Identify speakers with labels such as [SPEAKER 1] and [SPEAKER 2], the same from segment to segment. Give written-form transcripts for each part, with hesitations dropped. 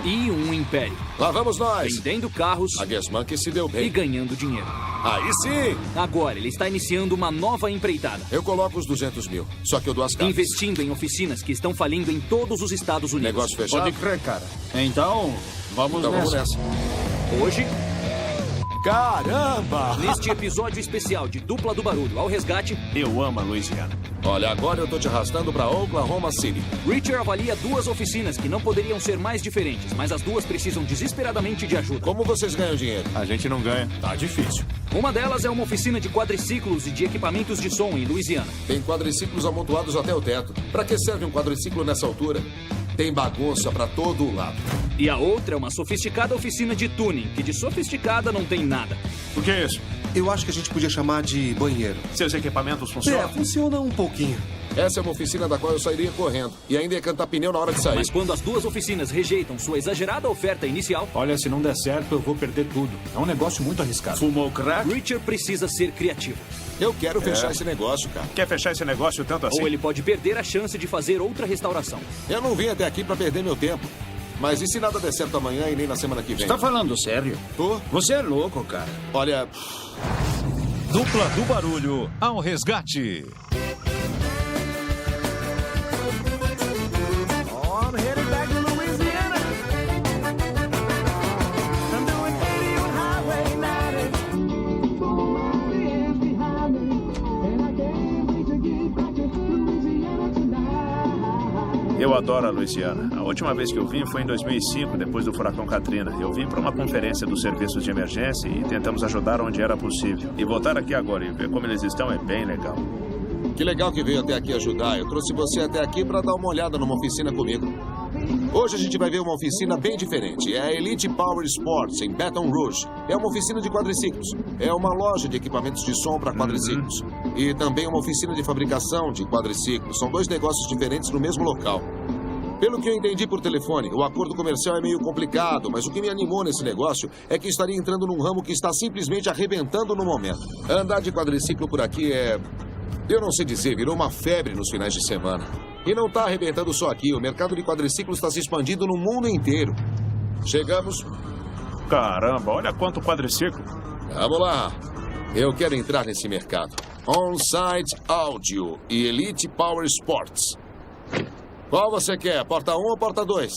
[SPEAKER 1] e um império.
[SPEAKER 2] Lá vamos nós.
[SPEAKER 1] Vendendo carros
[SPEAKER 2] A Gas Monkey se deu bem.
[SPEAKER 1] e ganhando dinheiro.
[SPEAKER 2] Aí sim.
[SPEAKER 1] Agora ele está iniciando uma nova empreitada.
[SPEAKER 2] Eu coloco os 200 mil. Só que eu dou as cartas.
[SPEAKER 1] Investindo em oficinas que estão falindo em todos os Estados Unidos.
[SPEAKER 2] Negócio fechado?
[SPEAKER 3] Pode crer, cara. Então, vamos
[SPEAKER 2] Vamos
[SPEAKER 3] nessa.
[SPEAKER 2] nessa.
[SPEAKER 1] Hoje,
[SPEAKER 2] Caramba!
[SPEAKER 1] neste episódio especial de Dupla do Barulho ao Resgate,
[SPEAKER 3] Eu amo a Louisiana.
[SPEAKER 2] Olha, agora eu tô te arrastando pra Oklahoma City.
[SPEAKER 1] Richard avalia duas oficinas que não poderiam ser mais diferentes, mas as duas precisam desesperadamente de ajuda.
[SPEAKER 2] Como vocês ganham dinheiro?
[SPEAKER 3] A gente não ganha. Tá difícil.
[SPEAKER 1] Uma delas é uma oficina de quadriciclos e de equipamentos de som em Louisiana.
[SPEAKER 2] Tem quadriciclos amontoados até o teto. Pra que serve um quadriciclo nessa altura? Tem bagunça pra todo lado.
[SPEAKER 1] E a outra é uma sofisticada oficina de tuning, que de sofisticada não tem nada.
[SPEAKER 3] O que é isso?
[SPEAKER 4] Eu acho que a gente podia chamar de banheiro.
[SPEAKER 3] Seus equipamentos
[SPEAKER 4] É,
[SPEAKER 3] funcionam?
[SPEAKER 4] funciona um pouquinho.
[SPEAKER 2] Essa é uma oficina da qual eu sairia correndo. E ainda ia cantar pneu na hora de sair.
[SPEAKER 1] Mas quando as duas oficinas rejeitam sua exagerada oferta inicial,
[SPEAKER 5] Olha, se não der certo, eu vou perder tudo. É um negócio muito arriscado.
[SPEAKER 3] Fumou crack?
[SPEAKER 1] Richard precisa ser criativo.
[SPEAKER 2] Eu quero fechar esse negócio, cara.
[SPEAKER 3] Quer fechar esse negócio tanto assim?
[SPEAKER 1] Ou ele pode perder a chance de fazer outra restauração.
[SPEAKER 2] Eu não vim até aqui pra perder meu tempo. Mas e se nada der certo amanhã e nem na semana que vem?
[SPEAKER 6] Tá falando sério?
[SPEAKER 2] Tô?
[SPEAKER 6] Você é louco, cara.
[SPEAKER 2] Olha,
[SPEAKER 7] Dupla do Barulho ao Resgate.
[SPEAKER 3] Eu adoro a Louisiana. A última vez que eu vim foi em 2005, depois do furacão Katrina. Eu vim para uma conferência dos serviços de emergência e tentamos ajudar onde era possível. E voltar aqui agora e ver como eles estão é bem legal.
[SPEAKER 2] que legal que veio até aqui ajudar. Eu trouxe você até aqui pra dar uma olhada numa oficina comigo. Hoje a gente vai ver uma oficina bem diferente. É a Elite Power Sports, em Baton Rouge. É uma oficina de quadriciclos. É uma loja de equipamentos de som para quadriciclos. E também uma oficina de fabricação de quadriciclos. São dois negócios diferentes no mesmo local. Pelo que eu entendi por telefone, o acordo comercial é meio complicado, mas o que me animou nesse negócio é que estaria entrando num ramo que está simplesmente arrebentando no momento. Andar de quadriciclo por aqui é... eu não sei dizer, virou uma febre nos finais de semana. E não está arrebentando só aqui, o mercado de quadriciclos está se expandindo no mundo inteiro. Chegamos...
[SPEAKER 3] Caramba, olha quanto quadriciclo.
[SPEAKER 2] Vamos lá. Eu quero entrar nesse mercado. On-Site Audio e Elite Power Sports. Qual você quer, porta 1 ou porta 2?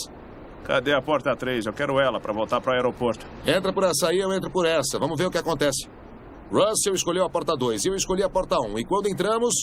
[SPEAKER 3] Cadê a porta 3? Eu quero ela para voltar para o aeroporto.
[SPEAKER 2] Entra por essa aí, eu entro por essa. Vamos ver o que acontece. Russell escolheu a porta 2 e eu escolhi a porta 1. E quando entramos...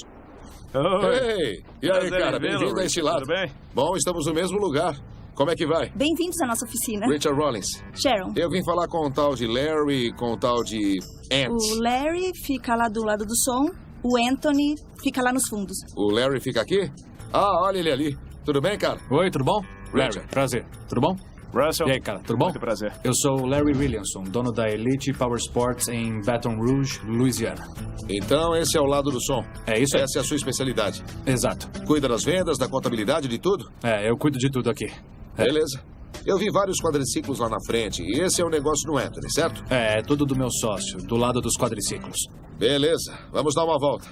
[SPEAKER 2] Ei! E aí, cara? Bem-vindo a este lado.
[SPEAKER 3] Tudo bem?
[SPEAKER 2] Bom, estamos no mesmo lugar. Como é que vai?
[SPEAKER 8] Bem-vindos à nossa oficina.
[SPEAKER 2] Richard Rollins.
[SPEAKER 8] Sharon.
[SPEAKER 2] Eu vim falar com o tal de Larry e com o tal de Ant.
[SPEAKER 8] O Larry fica lá do lado do som, o Anthony fica lá nos fundos.
[SPEAKER 2] O Larry fica aqui? Ah, olha ele ali. Tudo bem, cara?
[SPEAKER 5] Oi, tudo bom? Larry,
[SPEAKER 2] Richard.
[SPEAKER 5] prazer. Tudo bom?
[SPEAKER 3] Russell.
[SPEAKER 5] E aí, cara, tudo bom?
[SPEAKER 3] Muito prazer.
[SPEAKER 5] Eu sou o Larry Williamson, dono da Elite Power Sports em Baton Rouge, Louisiana.
[SPEAKER 2] Então, esse é o lado do som.
[SPEAKER 5] É isso aí.
[SPEAKER 2] Essa é a sua especialidade.
[SPEAKER 5] Exato.
[SPEAKER 2] Cuida das vendas, da contabilidade, de tudo?
[SPEAKER 5] É, eu cuido de tudo aqui.
[SPEAKER 2] Beleza. Eu vi vários quadriciclos lá na frente e esse é o negócio do Anthony, certo?
[SPEAKER 5] É tudo do meu sócio, do lado dos quadriciclos.
[SPEAKER 2] Beleza. Vamos dar uma volta.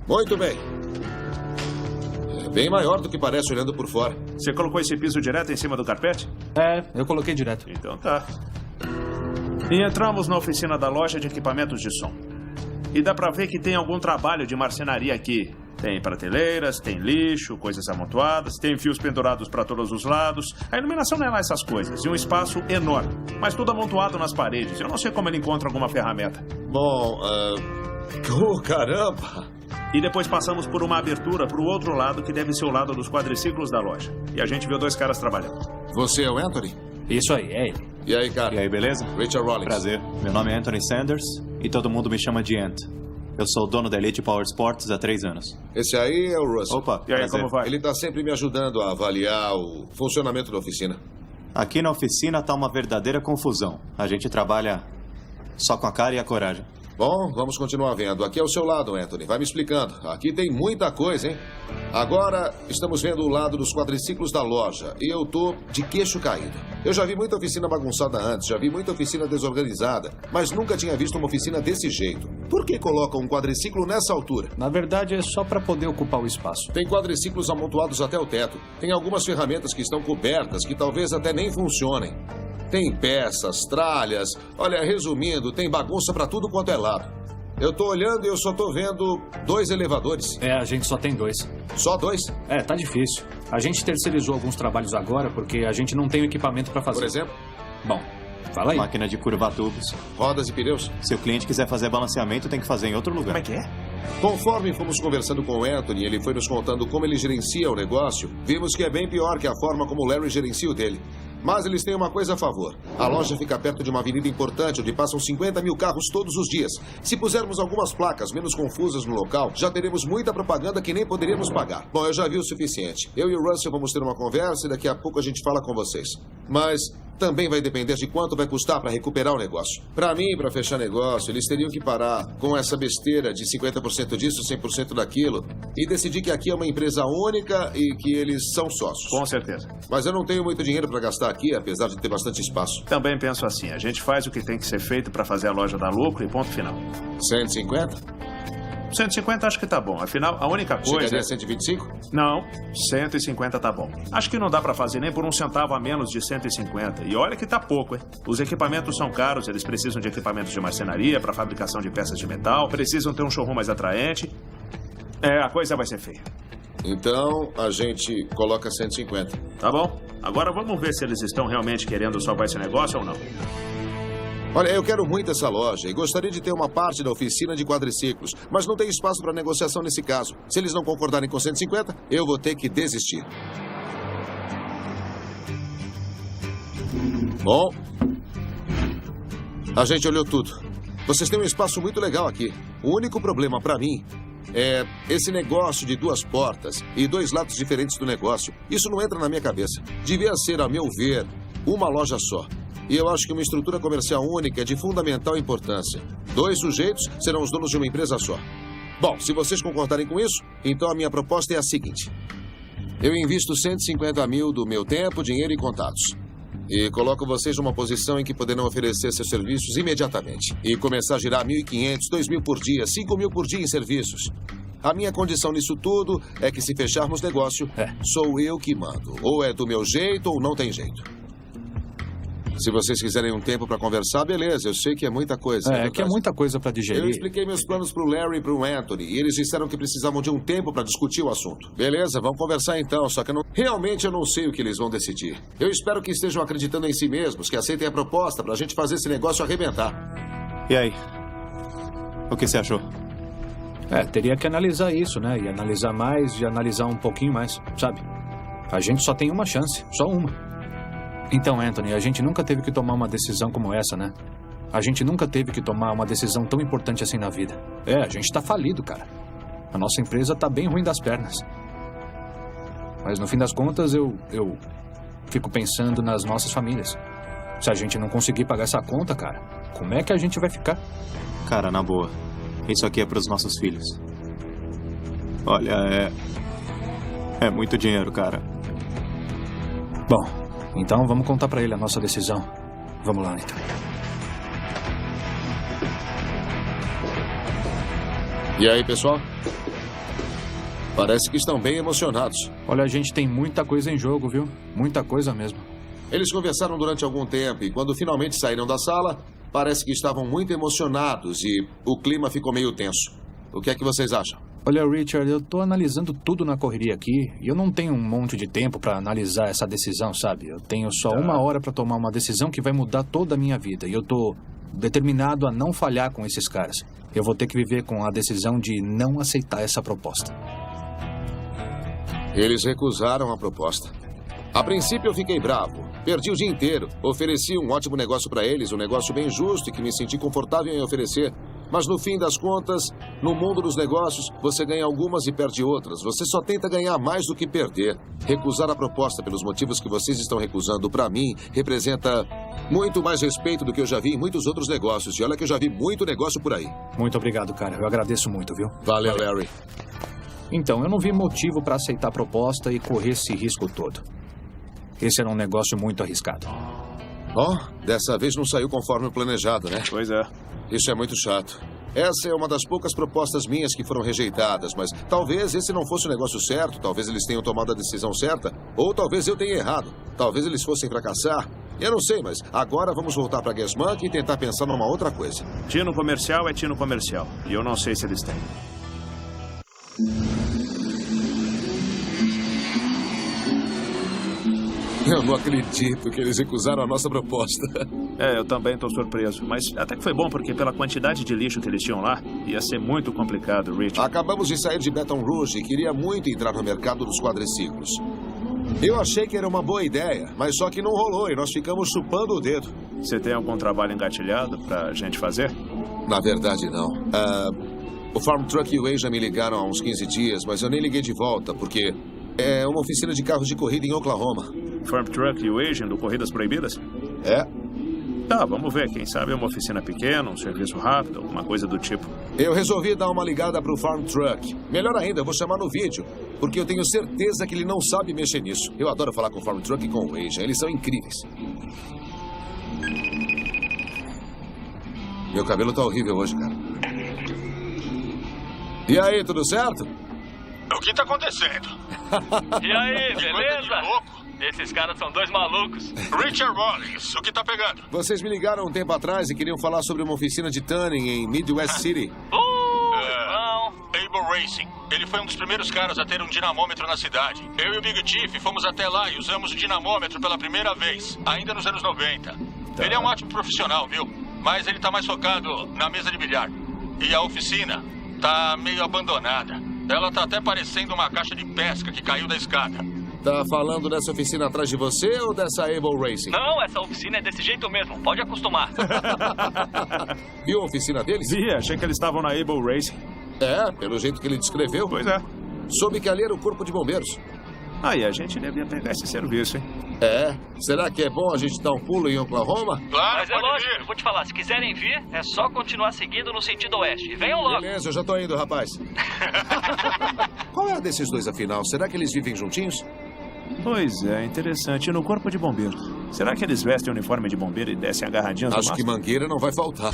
[SPEAKER 2] Muito bem. É bem maior do que parece olhando por fora.
[SPEAKER 3] Você colocou esse piso direto em cima do carpete?
[SPEAKER 5] É, eu coloquei direto.
[SPEAKER 3] Então tá. E entramos na oficina da loja de equipamentos de som. E dá pra ver que tem algum trabalho de marcenaria aqui. Tem prateleiras, tem lixo, coisas amontoadas, tem fios pendurados pra todos os lados. A iluminação não é lá essas coisas. E um espaço enorme. Mas tudo amontoado nas paredes. Eu não sei como ele encontra alguma ferramenta.
[SPEAKER 2] Bom, oh, caramba!
[SPEAKER 3] E depois passamos por uma abertura pro outro lado, que deve ser o lado dos quadriciclos da loja. E a gente viu dois caras trabalhando.
[SPEAKER 2] Você é o Anthony?
[SPEAKER 5] Isso aí, é ele.
[SPEAKER 2] E aí, cara?
[SPEAKER 9] E aí, beleza?
[SPEAKER 2] Richard Rollins.
[SPEAKER 9] Prazer. Meu nome é Anthony Sanders e todo mundo me chama de Ant. Eu sou o dono da Elite Power Sports há 3 anos.
[SPEAKER 2] Esse aí é o Russell.
[SPEAKER 9] Opa,
[SPEAKER 3] E aí,
[SPEAKER 9] prazer.
[SPEAKER 3] como vai?
[SPEAKER 2] Ele tá sempre me ajudando a avaliar o funcionamento da oficina.
[SPEAKER 9] Aqui na oficina tá uma verdadeira confusão. A gente trabalha só com a cara e a coragem.
[SPEAKER 2] Bom, vamos continuar vendo. Aqui é o seu lado, Anthony. Vai me explicando. Aqui tem muita coisa, hein? Agora, estamos vendo o lado dos quadriciclos da loja. E eu tô de queixo caído. Eu já vi muita oficina bagunçada antes, já vi muita oficina desorganizada, mas nunca tinha visto uma oficina desse jeito. Por que colocam um quadriciclo nessa altura?
[SPEAKER 5] Na verdade, é só para poder ocupar o espaço.
[SPEAKER 2] Tem quadriciclos amontoados até o teto. Tem algumas ferramentas que estão cobertas, que talvez até nem funcionem. Tem peças, tralhas. Olha, resumindo, tem bagunça pra tudo quanto é lado. Eu tô olhando e eu só tô vendo 2 elevadores.
[SPEAKER 5] É, a gente só tem 2.
[SPEAKER 2] Só 2?
[SPEAKER 5] É, tá difícil. A gente terceirizou alguns trabalhos agora porque a gente não tem o equipamento para fazer.
[SPEAKER 2] Por exemplo?
[SPEAKER 5] Bom, fala aí.
[SPEAKER 9] Máquina de curvar tubos.
[SPEAKER 2] Rodas e pneus?
[SPEAKER 9] Se o cliente quiser fazer balanceamento, tem que fazer em outro lugar.
[SPEAKER 3] Como é que é?
[SPEAKER 2] Conforme fomos conversando com o Anthony, ele foi nos contando como ele gerencia o negócio, vimos que é bem pior que a forma como o Larry gerencia o dele. Mas eles têm uma coisa a favor. A loja fica perto de uma avenida importante onde passam 50 mil carros todos os dias. Se pusermos algumas placas menos confusas no local, já teremos muita propaganda que nem poderíamos pagar. Bom, eu já vi o suficiente. Eu e o Russell vamos ter uma conversa e daqui a pouco a gente fala com vocês. Mas também vai depender de quanto vai custar para recuperar o negócio. Para mim, para fechar negócio, eles teriam que parar com essa besteira de 50% disso, 100% daquilo e decidir que aqui é uma empresa única e que eles são sócios.
[SPEAKER 3] Com certeza.
[SPEAKER 2] Mas eu não tenho muito dinheiro para gastar aqui, apesar de ter bastante espaço.
[SPEAKER 3] Também penso assim, a gente faz o que tem que ser feito para fazer a loja dar lucro e ponto final.
[SPEAKER 2] 150?
[SPEAKER 3] 150 acho que tá bom. Afinal, a única coisa...
[SPEAKER 2] Chegaria a 125?
[SPEAKER 3] Não, 150 tá bom. Acho que não dá pra fazer nem por um centavo a menos de 150. E olha que tá pouco, hein? Os equipamentos são caros, eles precisam de equipamentos de marcenaria para fabricação de peças de metal, precisam ter um showroom mais atraente. É, a coisa vai ser feia.
[SPEAKER 2] Então, a gente coloca 150.
[SPEAKER 3] Tá bom. Agora vamos ver se eles estão realmente querendo salvar esse negócio ou não.
[SPEAKER 2] Olha, eu quero muito essa loja e gostaria de ter uma parte da oficina de quadriciclos, mas não tem espaço para negociação nesse caso. Se eles não concordarem com 150, eu vou ter que desistir. Bom, a gente olhou tudo. Vocês têm um espaço muito legal aqui. O único problema para mim é esse negócio de 2 portas e 2 lados diferentes do negócio. Isso não entra na minha cabeça. Devia ser, a meu ver, uma loja só. E eu acho que uma estrutura comercial única é de fundamental importância. 2 sujeitos serão os donos de uma empresa só. Bom, se vocês concordarem com isso, então a minha proposta é a seguinte. Eu invisto 150 mil do meu tempo, dinheiro e contatos. E coloco vocês numa posição em que poderão oferecer seus serviços imediatamente. E começar a girar 1.500, 2.000 por dia, 5.000 por dia em serviços. A minha condição nisso tudo é que se fecharmos negócio, sou eu que mando. Ou é do meu jeito ou não tem jeito. Se vocês quiserem um tempo para conversar, beleza. Eu sei que é muita coisa.
[SPEAKER 5] É que é muita coisa para digerir.
[SPEAKER 2] Eu expliquei meus planos pro Larry e pro Anthony. E eles disseram que precisavam de um tempo para discutir o assunto. Beleza, vamos conversar então. Só que realmente eu não sei o que eles vão decidir. Eu espero que estejam acreditando em si mesmos, que aceitem a proposta pra gente fazer esse negócio arrebentar.
[SPEAKER 9] E aí? O que você achou?
[SPEAKER 5] Teria que analisar isso, né? E analisar mais e analisar um pouquinho mais, sabe? A gente só tem uma chance, só uma. Então, Anthony, a gente nunca teve que tomar uma decisão como essa, né? A gente nunca teve que tomar uma decisão tão importante assim na vida. A gente tá falido, cara. A nossa empresa tá bem ruim das pernas. Mas no fim das contas, eu fico pensando nas nossas famílias. Se a gente não conseguir pagar essa conta, cara, como é que a gente vai ficar?
[SPEAKER 9] Cara, na boa, isso aqui é pros nossos filhos. Olha, é muito dinheiro, cara.
[SPEAKER 5] Bom, então vamos contar pra ele a nossa decisão. Vamos lá, então.
[SPEAKER 2] E aí, pessoal? Parece que estão bem emocionados.
[SPEAKER 5] Olha, a gente tem muita coisa em jogo, viu? Muita coisa mesmo.
[SPEAKER 2] Eles conversaram durante algum tempo e quando finalmente saíram da sala, parece que estavam muito emocionados e o clima ficou meio tenso. O que é que vocês acham?
[SPEAKER 5] Olha, Richard, eu tô analisando tudo na correria aqui e eu não tenho um monte de tempo pra analisar essa decisão, sabe? Eu tenho só 1 hora pra tomar uma decisão que vai mudar toda a minha vida e eu tô determinado a não falhar com esses caras. Eu vou ter que viver com a decisão de não aceitar essa proposta.
[SPEAKER 2] Eles recusaram a proposta. A princípio eu fiquei bravo. Perdi o dia inteiro. Ofereci um ótimo negócio pra eles, um negócio bem justo e que me senti confortável em oferecer. Mas no fim das contas, no mundo dos negócios, você ganha algumas e perde outras. Você só tenta ganhar mais do que perder. Recusar a proposta pelos motivos que vocês estão recusando, para mim, representa muito mais respeito do que eu já vi em muitos outros negócios. E olha que eu já vi muito negócio por aí.
[SPEAKER 5] Muito obrigado, cara. Eu agradeço muito, viu?
[SPEAKER 2] Valeu, Larry.
[SPEAKER 5] Então, eu não vi motivo para aceitar a proposta e correr esse risco todo. Esse era um negócio muito arriscado.
[SPEAKER 2] Dessa vez não saiu conforme o planejado, né?
[SPEAKER 3] Pois é.
[SPEAKER 2] Isso é muito chato. Essa é uma das poucas propostas minhas que foram rejeitadas, mas talvez esse não fosse o negócio certo, talvez eles tenham tomado a decisão certa, ou talvez eu tenha errado. Talvez eles fossem fracassar. Eu não sei, mas agora vamos voltar para Gasmunk e tentar pensar numa outra coisa.
[SPEAKER 3] Tino comercial é tino comercial. E eu não sei se eles têm.
[SPEAKER 2] Eu não acredito que eles recusaram a nossa proposta.
[SPEAKER 3] Eu também estou surpreso. Mas até que foi bom, porque pela quantidade de lixo que eles tinham lá, ia ser muito complicado, Rich.
[SPEAKER 2] Acabamos de sair de Baton Rouge e queria muito entrar no mercado dos quadriciclos. Eu achei que era uma boa ideia, mas só que não rolou e nós ficamos chupando o dedo.
[SPEAKER 3] Você tem algum trabalho engatilhado pra gente fazer?
[SPEAKER 2] Na verdade, não. O Farm Truck e o Way já me ligaram há uns 15 dias, mas eu nem liguei de volta, porque é uma oficina de carros de corrida em Oklahoma.
[SPEAKER 3] Farm Truck e o Asian do Corridas Proibidas?
[SPEAKER 2] É.
[SPEAKER 3] Tá, vamos ver. Quem sabe é uma oficina pequena, um serviço rápido, alguma coisa do tipo.
[SPEAKER 2] Eu resolvi dar uma ligada pro Farm Truck. Melhor ainda, eu vou chamar no vídeo, porque eu tenho certeza que ele não sabe mexer nisso. Eu adoro falar com o Farm Truck e com o Asian. Eles são incríveis. Meu cabelo tá horrível hoje, cara. E aí, tudo certo?
[SPEAKER 10] O que tá acontecendo?
[SPEAKER 11] E aí, beleza? Esses caras são dois malucos.
[SPEAKER 10] Richard Rollins, o que tá pegando?
[SPEAKER 2] Vocês me ligaram um tempo atrás e queriam falar sobre uma oficina de tuning em Midwest City.
[SPEAKER 11] Não.
[SPEAKER 10] Able Racing. Ele foi um dos primeiros caras a ter um dinamômetro na cidade. Eu e o Big Chief fomos até lá e usamos o dinamômetro pela primeira vez, ainda nos anos 90. Ele é um ótimo profissional, viu? Mas ele tá mais focado na mesa de bilhar. E a oficina tá meio abandonada. Ela tá até parecendo uma caixa de pesca que caiu da escada.
[SPEAKER 2] Tá falando dessa oficina atrás de você ou dessa Able Racing?
[SPEAKER 11] Não, essa oficina é desse jeito mesmo. Pode acostumar.
[SPEAKER 2] Viu a oficina deles?
[SPEAKER 3] Vi, achei que eles estavam na Able Racing.
[SPEAKER 2] É, pelo jeito que ele descreveu.
[SPEAKER 3] Pois é.
[SPEAKER 2] Soube que ali era o corpo de bombeiros.
[SPEAKER 3] Aí, a gente devia pegar esse serviço, hein?
[SPEAKER 2] É. Será que é bom a gente dar um pulo em Oklahoma?
[SPEAKER 10] Claro,
[SPEAKER 11] mas é lógico, eu vou te falar. Se quiserem vir, é só continuar seguindo no sentido oeste. Venham logo.
[SPEAKER 2] Beleza, eu já tô indo, rapaz. Qual é a desses dois, afinal? Será que eles vivem juntinhos?
[SPEAKER 3] Pois é, interessante. E no corpo de bombeiro? Será que eles vestem o uniforme de bombeiro e descem agarradinhos no
[SPEAKER 2] Acho que mangueira não vai faltar.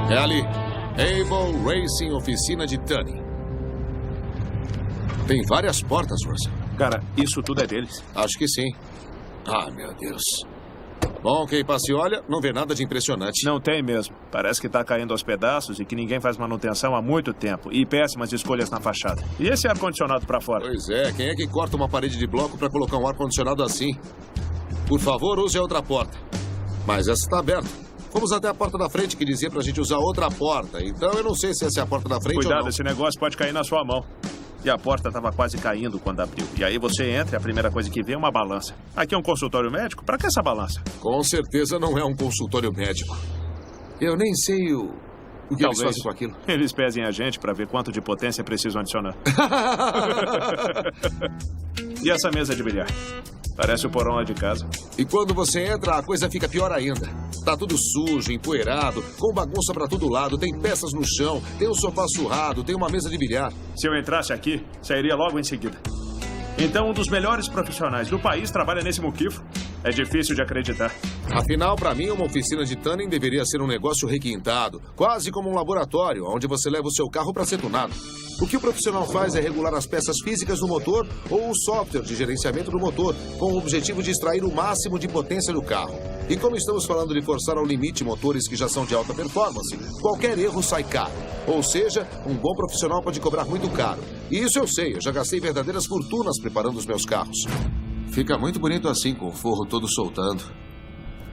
[SPEAKER 2] É ali. Able Racing Oficina de tuning. Tem várias portas, Russell.
[SPEAKER 3] Cara, isso tudo é deles?
[SPEAKER 2] Acho que sim. Ah, meu Deus. Bom, quem passa e olha, não vê nada de impressionante.
[SPEAKER 3] Não tem mesmo. Parece que tá caindo aos pedaços e que ninguém faz manutenção há muito tempo. E péssimas escolhas na fachada. E esse ar-condicionado pra fora?
[SPEAKER 2] Pois é, quem é que corta uma parede de bloco pra colocar um ar-condicionado assim? Por favor, use a outra porta. Mas essa tá aberta. Fomos até a porta da frente que dizia pra gente usar outra porta. Então eu não sei se essa é a porta da frente ou não.
[SPEAKER 3] Cuidado, esse negócio pode cair na sua mão. E a porta estava quase caindo quando abriu. E aí você entra e a primeira coisa que vê é uma balança. Aqui é um consultório médico? Pra que essa balança?
[SPEAKER 2] Com certeza não é um consultório médico. Eu nem sei o que eles fazem com aquilo.
[SPEAKER 3] Eles pesem a gente pra ver quanto de potência precisam adicionar. E essa mesa de bilhar? Parece o porão lá de casa.
[SPEAKER 2] E quando você entra, a coisa fica pior ainda. Tá tudo sujo, empoeirado, com bagunça pra todo lado, tem peças no chão, tem um sofá surrado, tem uma mesa de bilhar.
[SPEAKER 3] Se eu entrasse aqui, sairia logo em seguida. Então, um dos melhores profissionais do país trabalha nesse muquifo. É difícil de acreditar.
[SPEAKER 2] Afinal, pra mim, uma oficina de tuning deveria ser um negócio requintado, quase como um laboratório, onde você leva o seu carro pra ser tunado. O que o profissional faz é regular as peças físicas do motor ou o software de gerenciamento do motor, com o objetivo de extrair o máximo de potência do carro. E como estamos falando de forçar ao limite motores que já são de alta performance, qualquer erro sai caro. Ou seja, um bom profissional pode cobrar muito caro. E isso eu sei, eu já gastei verdadeiras fortunas preparando os meus carros. Fica muito bonito assim, com o forro todo soltando.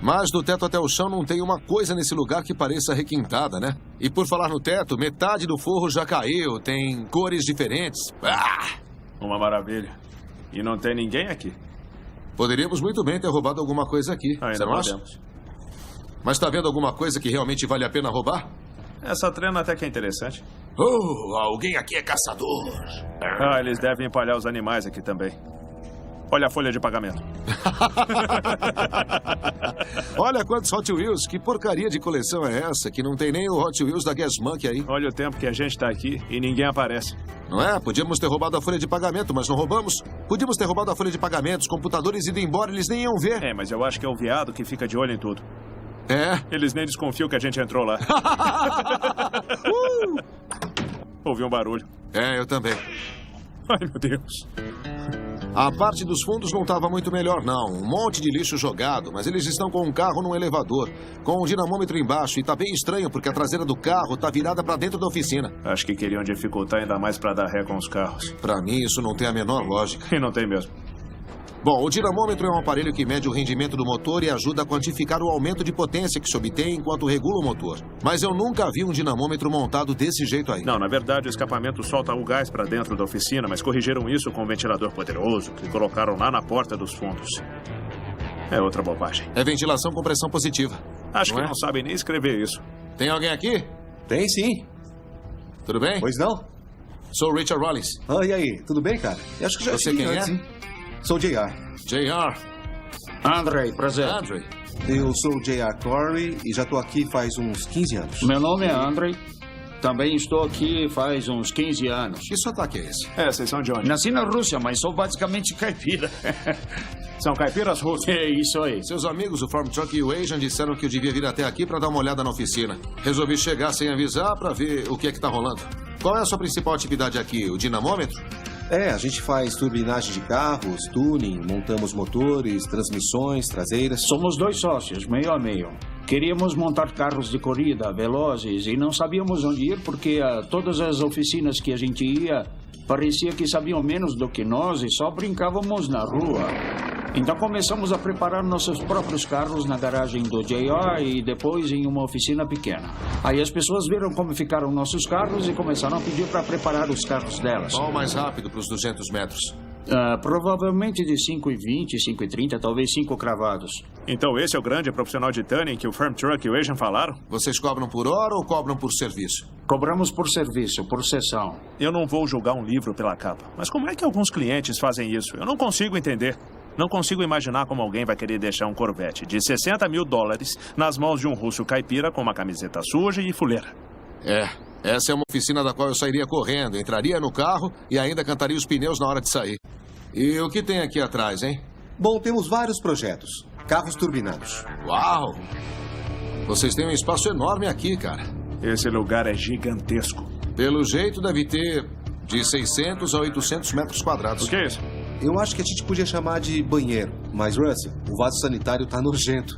[SPEAKER 2] Mas do teto até o chão não tem uma coisa nesse lugar que pareça requintada, né? E por falar no teto, metade do forro já caiu, tem cores diferentes. Ah!
[SPEAKER 3] Uma maravilha. E não tem ninguém aqui.
[SPEAKER 2] Poderíamos muito bem ter roubado alguma coisa aqui.
[SPEAKER 3] Ainda
[SPEAKER 2] não acha?
[SPEAKER 3] podemos.
[SPEAKER 2] Mas tá vendo alguma coisa que realmente vale a pena roubar?
[SPEAKER 3] Essa trena até que é interessante.
[SPEAKER 2] Alguém aqui é caçador.
[SPEAKER 3] Ah, eles devem empalhar os animais aqui também. Olha a folha de pagamento.
[SPEAKER 2] Olha quantos Hot Wheels. Que porcaria de coleção é essa? Que não tem nem o Hot Wheels da Gas Monkey aí.
[SPEAKER 3] Olha o tempo que a gente tá aqui e ninguém aparece.
[SPEAKER 2] Não é? Podíamos ter roubado a folha de pagamento, mas não roubamos. Podíamos ter roubado a folha de pagamento, os computadores ido embora, eles nem iam ver.
[SPEAKER 3] É, mas eu acho que é o viado que fica de olho em tudo.
[SPEAKER 2] É?
[SPEAKER 3] Eles nem desconfiam que a gente entrou lá. Ouvi um barulho.
[SPEAKER 2] É, eu também.
[SPEAKER 3] Ai, meu Deus.
[SPEAKER 2] A parte dos fundos não estava muito melhor, não. Um monte de lixo jogado, mas eles estão com um carro num elevador, com um dinamômetro embaixo, e tá bem estranho porque a traseira do carro tá virada para dentro da oficina.
[SPEAKER 3] Acho que queriam dificultar ainda mais para dar ré com os carros.
[SPEAKER 2] Para mim, isso não tem a menor lógica.
[SPEAKER 3] E não tem mesmo.
[SPEAKER 2] Bom, o dinamômetro é um aparelho que mede o rendimento do motor e ajuda a quantificar o aumento de potência que se obtém enquanto regula o motor. Mas eu nunca vi um dinamômetro montado desse jeito aí.
[SPEAKER 3] Não, na verdade, o escapamento solta o gás para dentro da oficina, mas corrigiram isso com um ventilador poderoso que colocaram lá na porta dos fundos. É outra bobagem.
[SPEAKER 2] É ventilação com pressão positiva.
[SPEAKER 3] Acho que não sabem nem escrever isso.
[SPEAKER 2] Tem alguém aqui?
[SPEAKER 4] Tem sim.
[SPEAKER 2] Tudo bem?
[SPEAKER 4] Pois não?
[SPEAKER 2] Sou o Richard Rollins.
[SPEAKER 4] Ah, e aí? Tudo bem, cara? Eu acho que já
[SPEAKER 2] Você
[SPEAKER 4] vi
[SPEAKER 2] quem
[SPEAKER 4] antes,
[SPEAKER 2] é?
[SPEAKER 4] hein? Sou o JR.
[SPEAKER 2] JR.
[SPEAKER 12] Andrei, prazer.
[SPEAKER 2] Andrei.
[SPEAKER 4] Eu sou o JR Corey e já tô aqui faz uns 15 anos.
[SPEAKER 12] Meu nome é Andrei. Também estou aqui faz uns 15 anos.
[SPEAKER 2] Que sotaque é esse?
[SPEAKER 3] É, vocês são de onde?
[SPEAKER 12] Nasci na Rússia, mas sou basicamente caipira.
[SPEAKER 3] São caipiras russos?
[SPEAKER 12] É isso aí.
[SPEAKER 2] Seus amigos, o Farm Truck e o Asian, disseram que eu devia vir até aqui para dar uma olhada na oficina. Resolvi chegar sem avisar para ver o que é que tá rolando. Qual é a sua principal atividade aqui? O dinamômetro?
[SPEAKER 4] É, a gente faz turbinagem de carros, tuning, montamos motores, transmissões, traseiras.
[SPEAKER 12] Somos 2 sócios, meio a meio. Queríamos montar carros de corrida, velozes, e não sabíamos onde ir porque todas as oficinas que a gente ia parecia que sabiam menos do que nós e só brincávamos na rua. Então começamos a preparar nossos próprios carros na garagem do JR e depois em uma oficina pequena. Aí as pessoas viram como ficaram nossos carros e começaram a pedir para preparar os carros delas.
[SPEAKER 2] Qual o mais rápido para os 200 metros?
[SPEAKER 12] Provavelmente de 5,20, 5,30, talvez 5 cravados.
[SPEAKER 3] Então esse é o grande profissional de tuning que o Farm Truck e o Asian falaram?
[SPEAKER 2] Vocês cobram por hora ou cobram por serviço?
[SPEAKER 12] Cobramos por serviço, por sessão.
[SPEAKER 3] Eu não vou julgar um livro pela capa. Mas como é que alguns clientes fazem isso? Eu não consigo entender. Não consigo imaginar como alguém vai querer deixar um Corvette de $60 mil nas mãos de um russo caipira com uma camiseta suja e fuleira.
[SPEAKER 2] Essa é uma oficina da qual eu sairia correndo, entraria no carro e ainda cantaria os pneus na hora de sair. E o que tem aqui atrás, hein?
[SPEAKER 4] Bom, temos vários projetos. Carros turbinados.
[SPEAKER 2] Uau! Vocês têm um espaço enorme aqui, cara.
[SPEAKER 3] Esse lugar é gigantesco.
[SPEAKER 2] Pelo jeito, deve ter de 600 a 800 metros quadrados.
[SPEAKER 3] O que é isso?
[SPEAKER 4] Eu acho que a gente podia chamar de banheiro. Mas, Russell, o vaso sanitário tá nojento.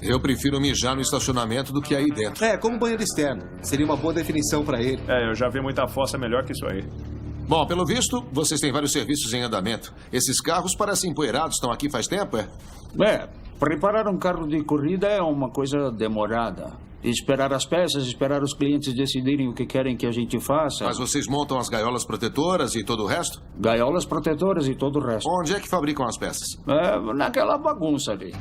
[SPEAKER 2] Eu prefiro mijar no estacionamento do que aí dentro.
[SPEAKER 4] É, como banheiro externo. Seria uma boa definição pra ele.
[SPEAKER 3] Eu já vi muita fossa melhor que isso aí.
[SPEAKER 2] Bom, pelo visto, vocês têm vários serviços em andamento. Esses carros parecem empoeirados, estão aqui faz tempo, é?
[SPEAKER 12] Preparar um carro de corrida é uma coisa demorada. Esperar as peças, esperar os clientes decidirem o que querem que a gente faça.
[SPEAKER 2] Mas vocês montam as gaiolas protetoras e todo o resto?
[SPEAKER 12] Gaiolas protetoras e todo o resto.
[SPEAKER 2] Onde é que fabricam as peças?
[SPEAKER 12] Naquela bagunça ali.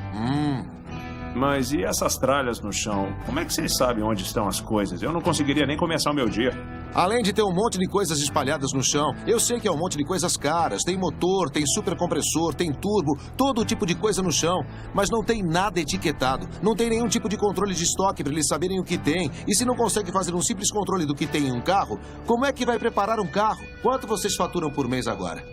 [SPEAKER 3] Mas e essas tralhas no chão? Como é que vocês sabem onde estão as coisas? Eu não conseguiria nem começar o meu dia.
[SPEAKER 2] Além de ter um monte de coisas espalhadas no chão, eu sei que é um monte de coisas caras. Tem motor, tem supercompressor, tem turbo, todo tipo de coisa no chão. Mas não tem nada etiquetado. Não tem nenhum tipo de controle de estoque para eles saberem o que tem. E se não consegue fazer um simples controle do que tem em um carro, como é que vai preparar um carro? Quanto vocês faturam por mês agora?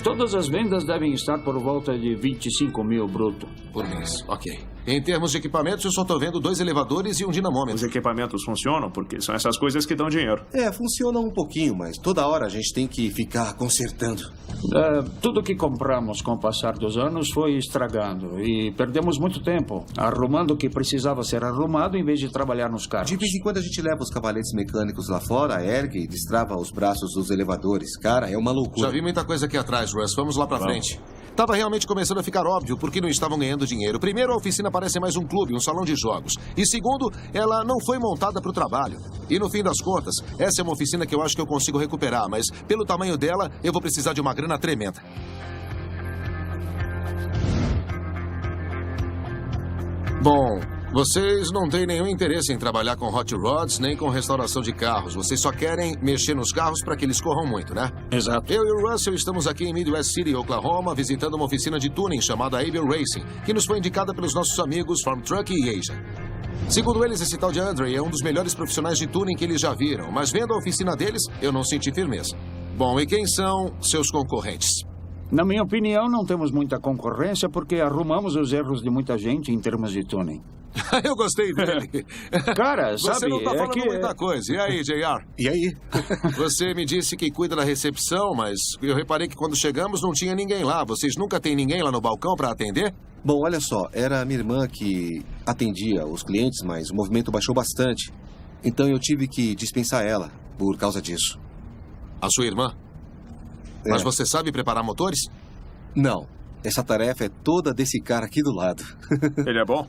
[SPEAKER 12] Todas as vendas devem estar por volta de 25 mil bruto.
[SPEAKER 2] Por mês, ok. Em termos de equipamentos, eu só estou vendo 2 elevadores e um dinamômetro.
[SPEAKER 3] Os equipamentos funcionam porque são essas coisas que dão dinheiro.
[SPEAKER 4] Funciona um pouquinho, mas toda hora a gente tem que ficar consertando.
[SPEAKER 12] Tudo que compramos com o passar dos anos foi estragando e perdemos muito tempo arrumando o que precisava ser arrumado em vez de trabalhar nos carros.
[SPEAKER 4] De vez em quando a gente leva os cavaletes mecânicos lá fora, ergue e destrava os braços dos elevadores. Cara, é uma loucura.
[SPEAKER 2] Já vi muita coisa aqui atrás, Russ. Vamos lá pra frente. Estava realmente começando a ficar óbvio porque não estavam ganhando dinheiro. Primeiro, a oficina parece mais um clube, um salão de jogos. E segundo, ela não foi montada para o trabalho. E no fim das contas, essa é uma oficina que eu acho que eu consigo recuperar, mas pelo tamanho dela, eu vou precisar de uma grana tremenda. Bom, vocês não têm nenhum interesse em trabalhar com hot rods nem com restauração de carros. Vocês só querem mexer nos carros para que eles corram muito, né?
[SPEAKER 12] Exato.
[SPEAKER 2] Eu e o Russell estamos aqui em Midwest City, Oklahoma, visitando uma oficina de tuning chamada Able Racing, que nos foi indicada pelos nossos amigos Farm Truck e Asia. Segundo eles, esse tal de Andre é um dos melhores profissionais de tuning que eles já viram, mas vendo a oficina deles, eu não senti firmeza. Bom, e quem são seus concorrentes?
[SPEAKER 12] Na minha opinião, não temos muita concorrência porque arrumamos os erros de muita gente em termos de tuning.
[SPEAKER 2] Eu gostei dele.
[SPEAKER 12] Cara,
[SPEAKER 2] Você
[SPEAKER 12] sabe,
[SPEAKER 2] não tá falando
[SPEAKER 12] que...
[SPEAKER 2] muita coisa. E aí, JR?
[SPEAKER 4] E aí?
[SPEAKER 2] Você me disse que cuida da recepção, mas eu reparei que quando chegamos não tinha ninguém lá. Vocês nunca têm ninguém lá no balcão para atender?
[SPEAKER 4] Bom, olha só, era a minha irmã que atendia os clientes, mas o movimento baixou bastante. Então eu tive que dispensar ela por causa disso.
[SPEAKER 2] A sua irmã?
[SPEAKER 4] É.
[SPEAKER 2] Mas você sabe preparar motores?
[SPEAKER 4] Não. Essa tarefa é toda desse cara aqui do lado.
[SPEAKER 3] Ele é bom?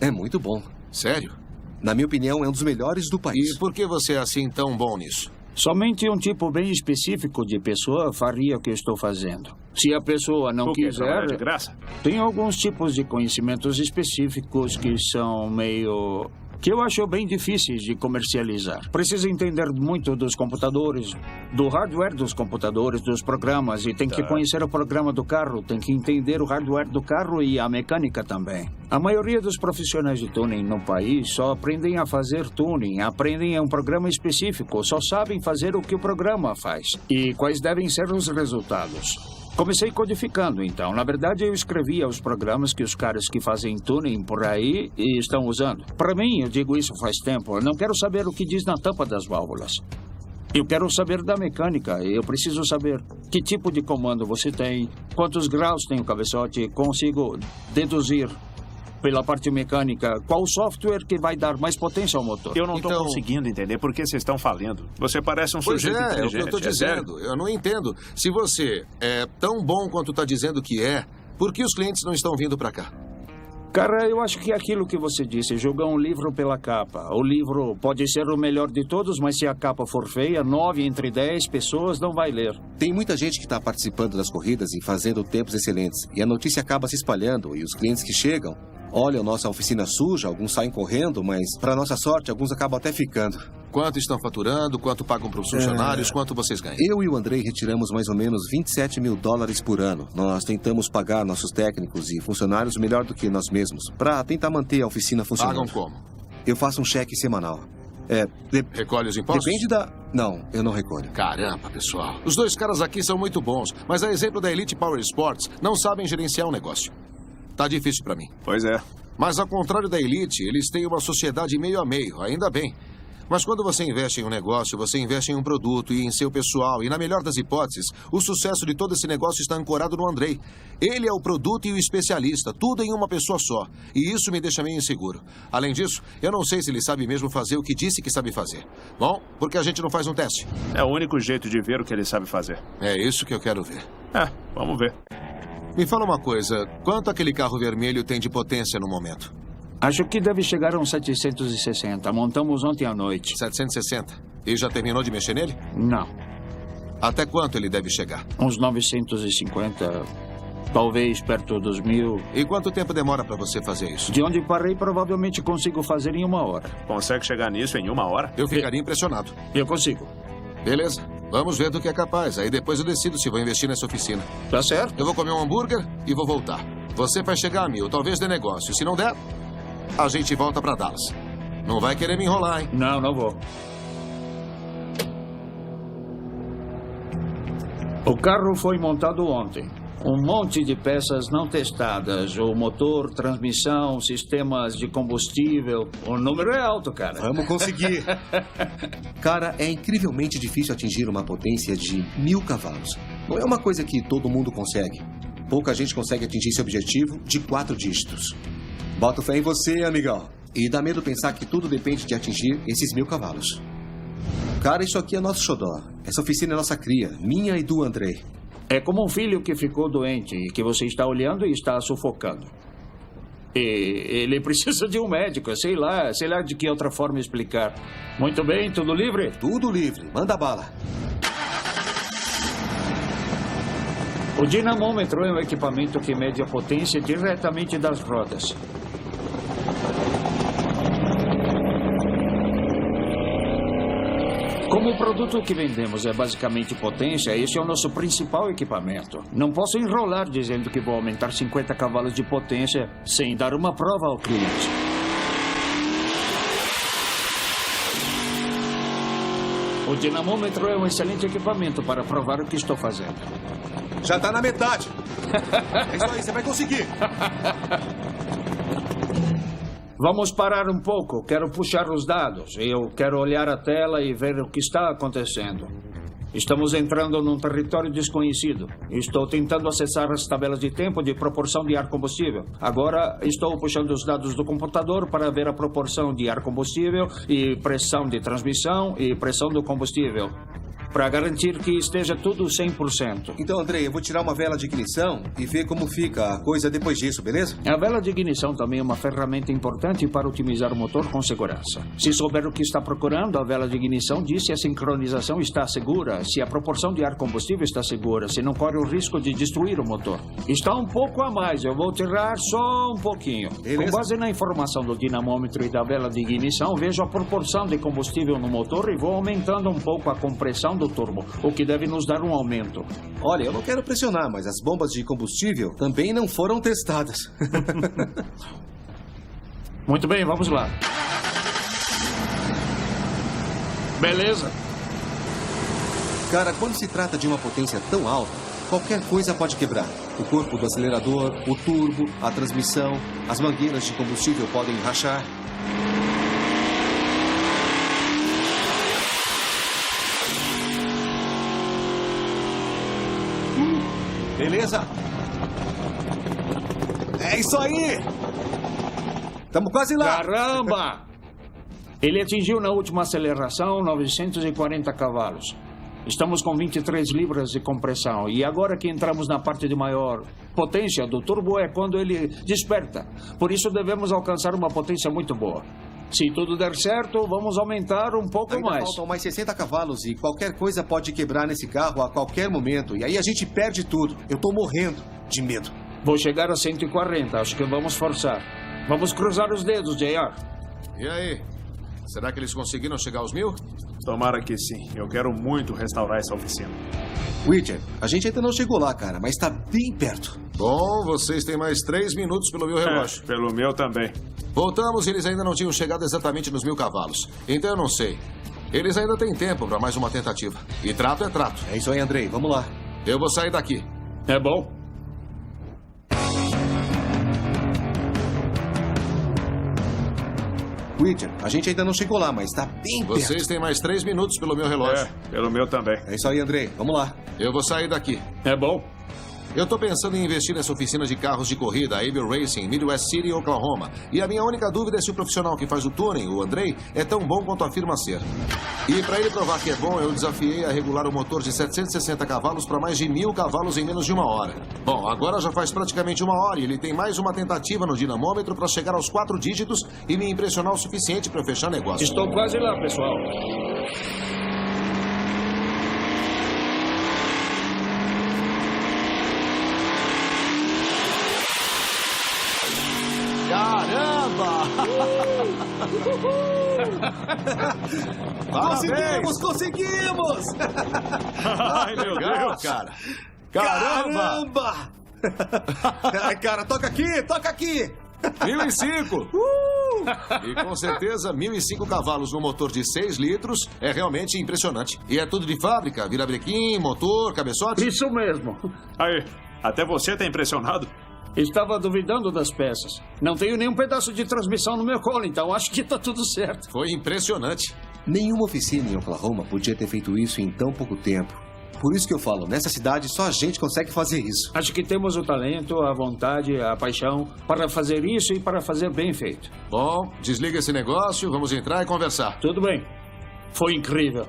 [SPEAKER 4] É muito bom.
[SPEAKER 2] Sério?
[SPEAKER 4] Na minha opinião, é um dos melhores do país.
[SPEAKER 2] E por que você é assim tão bom nisso?
[SPEAKER 12] Somente um tipo bem específico de pessoa faria o que eu estou fazendo. Se a pessoa não quiser...
[SPEAKER 3] de graça?
[SPEAKER 12] Tem alguns tipos de conhecimentos específicos que são meio... que eu acho bem difíceis de comercializar. Precisa entender muito dos computadores, do hardware dos computadores, dos programas, e tem que conhecer o programa do carro, tem que entender o hardware do carro e a mecânica também. A maioria dos profissionais de tuning no país só aprendem a fazer tuning, aprendem um programa específico, só sabem fazer o que o programa faz e quais devem ser os resultados. Comecei codificando, então. Na verdade, eu escrevia os programas que os caras que fazem tuning por aí estão usando. Para mim, eu digo isso faz tempo, eu não quero saber o que diz na tampa das válvulas. Eu quero saber da mecânica. Eu preciso saber que tipo de comando você tem, quantos graus tem o cabeçote, consigo deduzir pela parte mecânica qual software que vai dar mais potência ao motor.
[SPEAKER 3] Eu não estou conseguindo entender por que vocês estão falindo. Você parece um
[SPEAKER 2] Pois
[SPEAKER 3] sujeito inteligente.
[SPEAKER 2] É o que eu estou dizendo. Eu não entendo. Se você é tão bom quanto está dizendo que é, por que os clientes não estão vindo para cá?
[SPEAKER 12] Cara, eu acho que é aquilo que você disse, jogar um livro pela capa. O livro pode ser o melhor de todos, mas se a capa for feia, 9 entre 10 pessoas não vai ler.
[SPEAKER 4] Tem muita gente que está participando das corridas e fazendo tempos excelentes. E a notícia acaba se espalhando. E os clientes que chegam olham nossa oficina suja, alguns saem correndo, mas, para nossa sorte, alguns acabam até ficando.
[SPEAKER 2] Quanto estão faturando? Quanto pagam para os funcionários? Quanto vocês ganham?
[SPEAKER 4] Eu e o Andrei retiramos mais ou menos $27 mil por ano. Nós tentamos pagar nossos técnicos e funcionários melhor do que nós mesmos, para tentar manter a oficina funcionando.
[SPEAKER 2] Pagam como?
[SPEAKER 4] Eu faço um cheque semanal.
[SPEAKER 2] Recolhe os impostos?
[SPEAKER 4] Depende da... Não, eu não recolho.
[SPEAKER 2] Caramba, pessoal. Os dois caras aqui são muito bons, mas a exemplo da Elite Power Sports, não sabem gerenciar um negócio. Tá difícil para mim.
[SPEAKER 3] Pois é.
[SPEAKER 2] Mas ao contrário da Elite, eles têm uma sociedade meio a meio, ainda bem. Mas quando você investe em um negócio, você investe em um produto e em seu pessoal. E na melhor das hipóteses, o sucesso de todo esse negócio está ancorado no Andrei. Ele é o produto e o especialista, tudo em uma pessoa só. E isso me deixa meio inseguro. Além disso, eu não sei se ele sabe mesmo fazer o que disse que sabe fazer. Bom, porque a gente não faz um teste.
[SPEAKER 3] É o único jeito de ver o que ele sabe fazer.
[SPEAKER 2] É isso que eu quero ver.
[SPEAKER 3] Vamos ver.
[SPEAKER 2] Me fala uma coisa, quanto aquele carro vermelho tem de potência no momento?
[SPEAKER 12] Acho que deve chegar a uns 760. Montamos ontem à noite.
[SPEAKER 2] 760? E já terminou de mexer nele?
[SPEAKER 12] Não.
[SPEAKER 2] Até quanto ele deve chegar?
[SPEAKER 12] Uns 950, talvez perto dos 1000.
[SPEAKER 2] E quanto tempo demora para você fazer isso?
[SPEAKER 12] De onde parei, provavelmente consigo fazer em 1 hora.
[SPEAKER 3] Consegue chegar nisso em 1 hora?
[SPEAKER 2] Eu ficaria impressionado.
[SPEAKER 12] Eu consigo.
[SPEAKER 2] Beleza. Vamos ver do que é capaz. Aí depois eu decido se vou investir nessa oficina.
[SPEAKER 12] Tá certo.
[SPEAKER 2] Eu vou comer um hambúrguer e vou voltar. Você vai chegar a 1000, talvez dê negócio. Se não der, a gente volta para Dallas. Não vai querer me enrolar, hein?
[SPEAKER 12] Não, não vou. O carro foi montado ontem. Um monte de peças não testadas. O motor, transmissão, sistemas de combustível. O número é alto, cara.
[SPEAKER 4] Vamos conseguir. Cara, é incrivelmente difícil atingir uma potência de 1000 cavalos. Não é uma coisa que todo mundo consegue. Pouca gente consegue atingir esse objetivo de 4 dígitos. Boto fé em você, amigão. E dá medo pensar que tudo depende de atingir esses 1000 cavalos. Cara, isso aqui é nosso xodó. Essa oficina é nossa cria, minha e do Andrei.
[SPEAKER 12] É como um filho que ficou doente e que você está olhando e está sufocando. E ele precisa de um médico, sei lá de que outra forma explicar. Muito bem, tudo livre?
[SPEAKER 4] Tudo livre, manda bala.
[SPEAKER 12] O dinamômetro é um equipamento que mede a potência diretamente das rodas. Como o produto que vendemos é basicamente potência, esse é o nosso principal equipamento. Não posso enrolar dizendo que vou aumentar 50 cavalos de potência sem dar uma prova ao cliente. O dinamômetro é um excelente equipamento para provar o que estou fazendo.
[SPEAKER 4] Já tá na metade. É isso aí, você vai conseguir.
[SPEAKER 12] Vamos parar um pouco. Quero puxar os dados. Eu quero olhar a tela e ver o que está acontecendo. Estamos entrando num território desconhecido. Estou tentando acessar as tabelas de tempo de proporção de ar combustível. Agora estou puxando os dados do computador para ver a proporção de ar combustível e pressão de transmissão e pressão do combustível, para garantir que esteja tudo 100%.
[SPEAKER 4] Então, Andrei, eu vou tirar uma vela de ignição e ver como fica a coisa depois disso, beleza?
[SPEAKER 12] A vela de ignição também é uma ferramenta importante para otimizar o motor com segurança. Se souber o que está procurando, a vela de ignição diz se a sincronização está segura, se a proporção de ar combustível está segura, se não corre o risco de destruir o motor. Está um pouco a mais, eu vou tirar só um pouquinho.
[SPEAKER 4] Beleza.
[SPEAKER 12] Com base na informação do dinamômetro e da vela de ignição, vejo a proporção de combustível no motor e vou aumentando um pouco a compressão do turbo, o que deve nos dar um aumento.
[SPEAKER 4] Olha, eu não quero pressionar, mas as bombas de combustível também não foram testadas.
[SPEAKER 12] Muito bem, vamos lá. Beleza.
[SPEAKER 4] Cara, quando se trata de uma potência tão alta, qualquer coisa pode quebrar. O corpo do acelerador, o turbo, a transmissão, as mangueiras de combustível podem rachar. Beleza? É isso aí! Estamos quase lá!
[SPEAKER 12] Caramba! Ele atingiu na última aceleração 940 cavalos. Estamos com 23 libras de compressão. E agora que entramos na parte de maior potência do turbo é quando ele desperta. Por isso devemos alcançar uma potência muito boa. Se tudo der certo, vamos aumentar um pouco
[SPEAKER 4] Ainda
[SPEAKER 12] mais.
[SPEAKER 4] Faltam mais 60 cavalos e qualquer coisa pode quebrar nesse carro a qualquer momento. E aí a gente perde tudo. Eu tô morrendo de medo.
[SPEAKER 12] Vou chegar a 140. Acho que vamos forçar. Vamos cruzar os dedos, JR.
[SPEAKER 2] E aí? Será que eles conseguiram chegar aos 1000?
[SPEAKER 3] Tomara que sim. Eu quero muito restaurar essa oficina.
[SPEAKER 4] Witcher, a gente ainda não chegou lá, cara, mas tá bem perto.
[SPEAKER 2] Bom, vocês têm mais 3 minutos pelo meu relógio.
[SPEAKER 3] Pelo meu também.
[SPEAKER 2] Voltamos e eles ainda não tinham chegado exatamente nos 1000 cavalos. Então eu não sei. Eles ainda têm tempo para mais uma tentativa. E trato é trato.
[SPEAKER 4] É isso aí, Andrei. Vamos lá.
[SPEAKER 2] Eu vou sair daqui.
[SPEAKER 12] É bom.
[SPEAKER 4] Witcher, a gente ainda não chegou lá, mas tá bem perto.
[SPEAKER 2] Vocês têm mais 3 minutos pelo meu relógio.
[SPEAKER 3] Pelo meu também.
[SPEAKER 4] É isso aí, Andrei. Vamos lá.
[SPEAKER 2] Eu vou sair daqui.
[SPEAKER 12] É bom.
[SPEAKER 2] Eu tô pensando em investir nessa oficina de carros de corrida, a Able Racing, em Midwest City, Oklahoma. E a minha única dúvida é se o profissional que faz o tuning, o Andrei, é tão bom quanto afirma ser. E para ele provar que é bom, eu desafiei a regular o motor de 760 cavalos para mais de 1000 cavalos em menos de 1 hora. Bom, agora já faz praticamente 1 hora e ele tem mais uma tentativa no dinamômetro para chegar aos 4 dígitos e me impressionar o suficiente para fechar negócio.
[SPEAKER 12] Estou quase lá, pessoal.
[SPEAKER 2] Caramba!
[SPEAKER 4] Conseguimos!
[SPEAKER 3] Ai, meu Deus!
[SPEAKER 2] Cara!
[SPEAKER 4] Caramba! Ai, cara, toca aqui!
[SPEAKER 2] 1005! E com certeza, 1005 cavalos no motor de 6 litros é realmente impressionante. E é tudo de fábrica? Virabrequim, motor, cabeçote?
[SPEAKER 12] Isso mesmo.
[SPEAKER 3] Aí, até você tá impressionado?
[SPEAKER 12] Estava duvidando das peças. Não tenho nenhum pedaço de transmissão no meu colo, então acho que tá tudo certo.
[SPEAKER 2] Foi impressionante.
[SPEAKER 4] Nenhuma oficina em Oklahoma podia ter feito isso em tão pouco tempo. Por isso que eu falo, nessa cidade só a gente consegue fazer isso.
[SPEAKER 12] Acho que temos o talento, a vontade, a paixão para fazer isso e para fazer bem feito.
[SPEAKER 2] Bom, desliga esse negócio, vamos entrar e conversar.
[SPEAKER 12] Tudo bem. Foi incrível.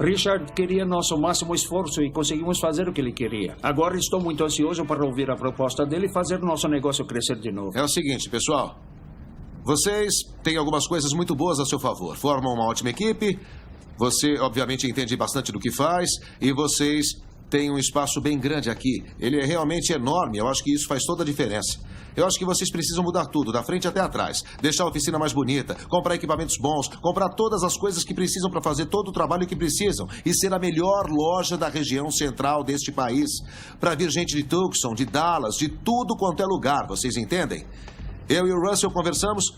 [SPEAKER 12] Richard queria nosso máximo esforço e conseguimos fazer o que ele queria. Agora estou muito ansioso para ouvir a proposta dele e fazer nosso negócio crescer de novo.
[SPEAKER 2] É o seguinte, pessoal. Vocês têm algumas coisas muito boas a seu favor. Formam uma ótima equipe. Você, obviamente, entende bastante do que faz. E vocês têm um espaço bem grande aqui. Ele é realmente enorme. Eu acho que isso faz toda a diferença. Eu acho que vocês precisam mudar tudo, da frente até atrás. Deixar a oficina mais bonita, comprar equipamentos bons, comprar todas as coisas que precisam para fazer todo o trabalho que precisam. E ser a melhor loja da região central deste país. Para vir gente de Tucson, de Dallas, de tudo quanto é lugar. Vocês entendem? Eu e o Russell conversamos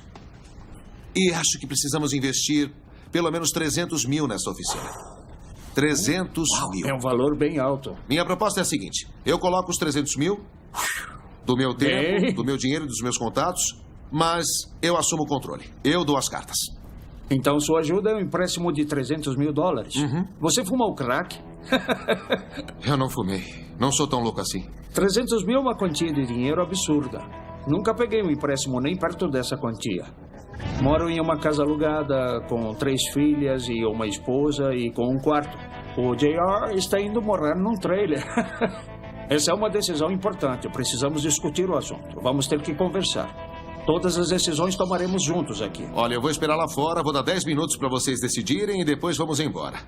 [SPEAKER 2] e acho que precisamos investir pelo menos 300 mil nessa oficina. 300 mil.
[SPEAKER 12] É um valor bem alto.
[SPEAKER 2] Minha proposta é a seguinte. Eu coloco os 300 mil do meu tempo, do meu dinheiro e dos meus contatos, mas eu assumo o controle. Eu dou as cartas.
[SPEAKER 12] Então sua ajuda é um empréstimo de 300 mil dólares. Você fumou crack?
[SPEAKER 2] Eu não fumei. Não sou tão louco assim.
[SPEAKER 12] 300 mil é uma quantia de dinheiro absurda. Nunca peguei um empréstimo nem perto dessa quantia. Moro em uma casa alugada, com 3 filhas e uma esposa e com um quarto. O JR está indo morar num trailer. Essa é uma decisão importante. Precisamos discutir o assunto. Vamos ter que conversar. Todas as decisões tomaremos juntos aqui.
[SPEAKER 2] Olha, eu vou esperar lá fora, vou dar 10 minutos para vocês decidirem e depois vamos embora.